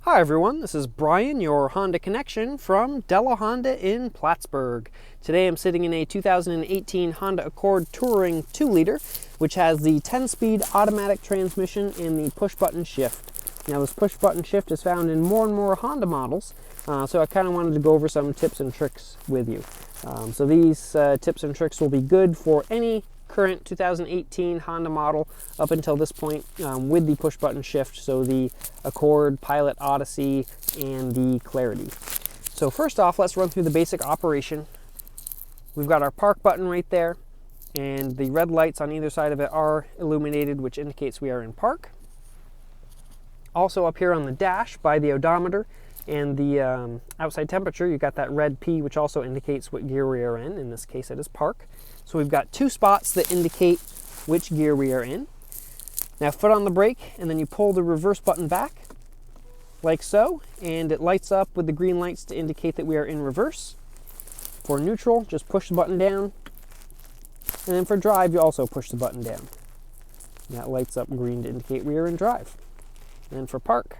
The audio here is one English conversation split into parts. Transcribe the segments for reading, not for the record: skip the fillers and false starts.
Hi everyone, this is Brian, your Honda Connection from Della Honda in Plattsburgh. Today I'm sitting in a 2018 Honda Accord Touring 2-liter, which has the 10-speed automatic transmission and the push-button shift. Now this push-button shift is found in more and more Honda models, so I kind of wanted to go over some tips and tricks with you. So these tips and tricks will be good for any current 2018 Honda model up until this point with the push button shift, so the Accord, Pilot, Odyssey, and the Clarity. So first off, let's run through the basic operation. We've got our park button right there, and the red lights on either side of it are illuminated, which indicates we are in park. Also up here on the dash by the odometer and the outside temperature, you've got that red P, which also indicates what gear we are in. In this case, it is park. So we've got two spots that indicate which gear we are in. Now foot on the brake, and then you pull the reverse button back, like so, and it lights up with the green lights to indicate that we are in reverse. For neutral, just push the button down, and then for drive, you also push the button down. And that lights up green to indicate we are in drive. And then for park,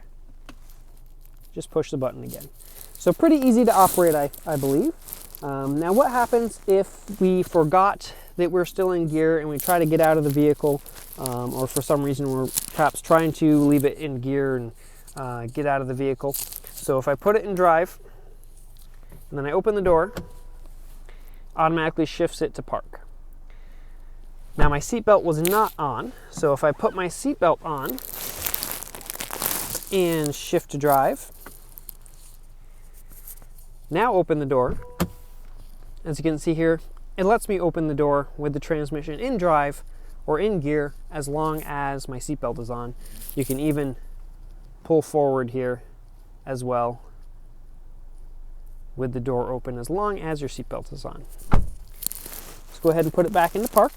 just push the button again. So pretty easy to operate, I believe. Now what happens if we forgot that we're still in gear and we try to get out of the vehicle, or for some reason we're perhaps trying to leave it in gear and get out of the vehicle? So if I put it in drive and then I open the door, automatically shifts it to park. Now my seatbelt was not on, so if I put my seatbelt on and shift to drive, now open the door, as you can see here, it lets me open the door with the transmission in drive or in gear as long as my seatbelt is on. You can even pull forward here as well with the door open as long as your seatbelt is on. Let's go ahead and put it back into park.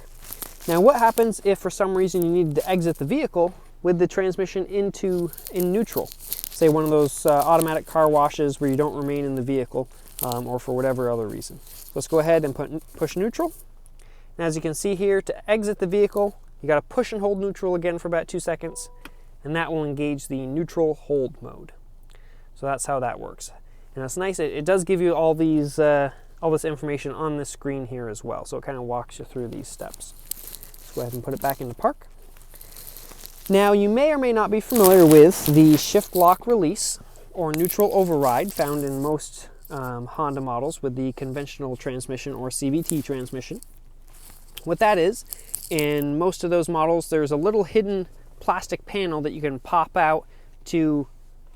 Now what happens if for some reason you needed to exit the vehicle with the transmission in neutral? Say one of those automatic car washes where you don't remain in the vehicle, or for whatever other reason. Let's go ahead and push neutral. And as you can see here, to exit the vehicle, you got to push and hold neutral again for about 2 seconds, and that will engage the neutral hold mode. So that's how that works. And it's nice, it does give you all this information on the screen here as well, so it kind of walks you through these steps. Let's go ahead and put it back into park. Now you may or may not be familiar with the shift lock release or neutral override found in most Honda models with the conventional transmission or CVT transmission. What that is, in most of those models, there's a little hidden plastic panel that you can pop out to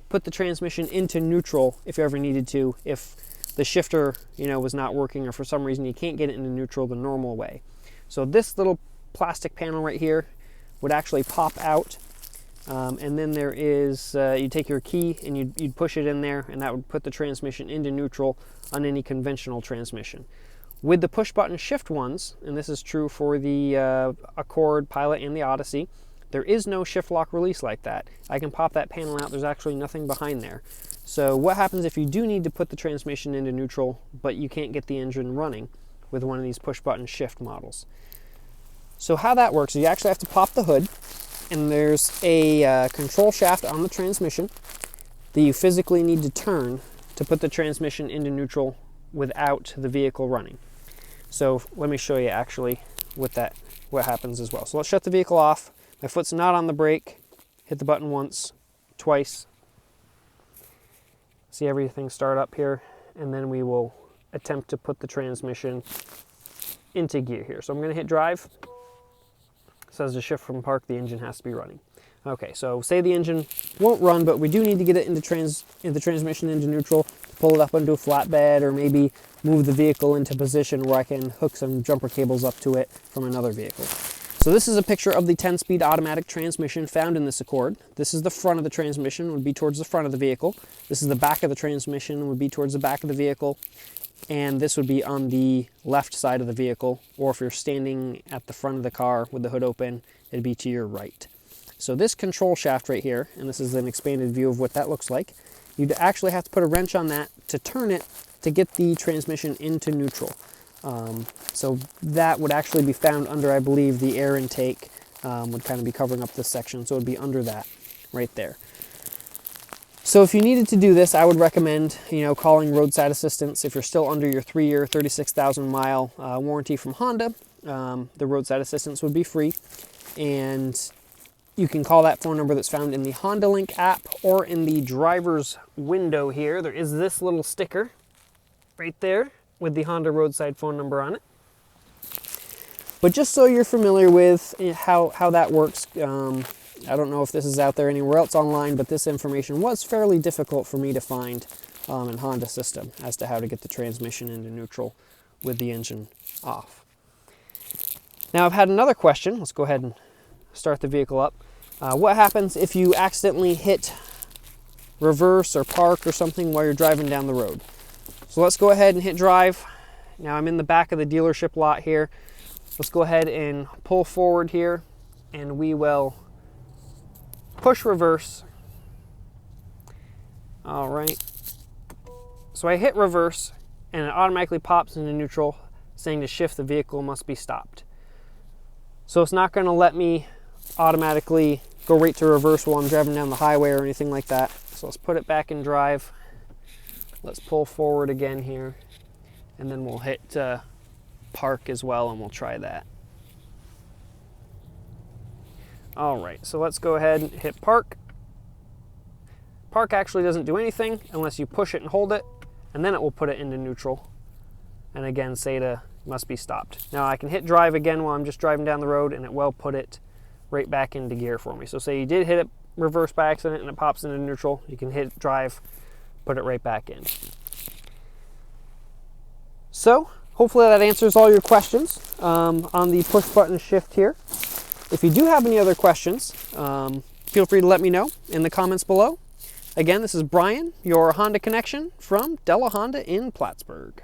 put the transmission into neutral if you ever needed to, if the shifter was not working or for some reason you can't get it into neutral the normal way. So this little plastic panel right here would actually pop out, and then there is, you take your key and you'd push it in there, and that would put the transmission into neutral on any conventional transmission. With the push button shift ones, and this is true for the Accord, Pilot, and the Odyssey, there is no shift lock release like that. I can pop that panel out, there's actually nothing behind there. So what happens if you do need to put the transmission into neutral, but you can't get the engine running with one of these push button shift models? So how that works is you actually have to pop the hood, and there's a control shaft on the transmission that you physically need to turn to put the transmission into neutral without the vehicle running. So let me show you actually what happens as well. So let's shut the vehicle off. My foot's not on the brake. Hit the button once, twice. See everything start up here, and then we will attempt to put the transmission into gear here. So I'm going to hit drive. It says to shift from park, the engine has to be running. Okay, so say the engine won't run, but we do need to get it into the transmission into neutral, pull it up onto a flatbed, or maybe move the vehicle into position where I can hook some jumper cables up to it from another vehicle. So this is a picture of the 10-speed automatic transmission found in this Accord. This is the front of the transmission, would be towards the front of the vehicle. This is the back of the transmission, would be towards the back of the vehicle. And this would be on the left side of the vehicle, or if you're standing at the front of the car with the hood open, it'd be to your right. So this control shaft right here, and this is an expanded view of what that looks like, you'd actually have to put a wrench on that to turn it to get the transmission into neutral. So that would actually be found under, I believe, the air intake would kind of be covering up this section, so it would be under that right there. So if you needed to do this, I would recommend, calling roadside assistance. If you're still under your 3-year, 36,000 mile warranty from Honda, the roadside assistance would be free. And you can call that phone number that's found in the Honda Link app or in the driver's window here. There is this little sticker right there with the Honda roadside phone number on it. But just so you're familiar with how that works, I don't know if this is out there anywhere else online, but this information was fairly difficult for me to find in Honda system as to how to get the transmission into neutral with the engine off. Now I've had another question. Let's go ahead and start the vehicle up. What happens if you accidentally hit reverse or park or something while you're driving down the road? So let's go ahead and hit drive. Now I'm in the back of the dealership lot here. Let's go ahead and pull forward here, and we will push reverse. All right. So I hit reverse and it automatically pops into neutral saying to shift the vehicle must be stopped. So it's not going to let me automatically go right to reverse while I'm driving down the highway or anything like that. So let's put it back in drive. Let's pull forward again here, and then we'll hit park as well, and we'll try that. All right, so let's go ahead and hit park. Park actually doesn't do anything unless you push it and hold it, and then it will put it into neutral. And again, say to must be stopped. Now I can hit drive again while I'm just driving down the road, and it will put it right back into gear for me. So say you did hit it reverse by accident and it pops into neutral, you can hit drive, put it right back in. So hopefully that answers all your questions on the push button shift here. If you do have any other questions, feel free to let me know in the comments below. Again, this is Brian, your Honda Connection from Della Honda in Plattsburgh.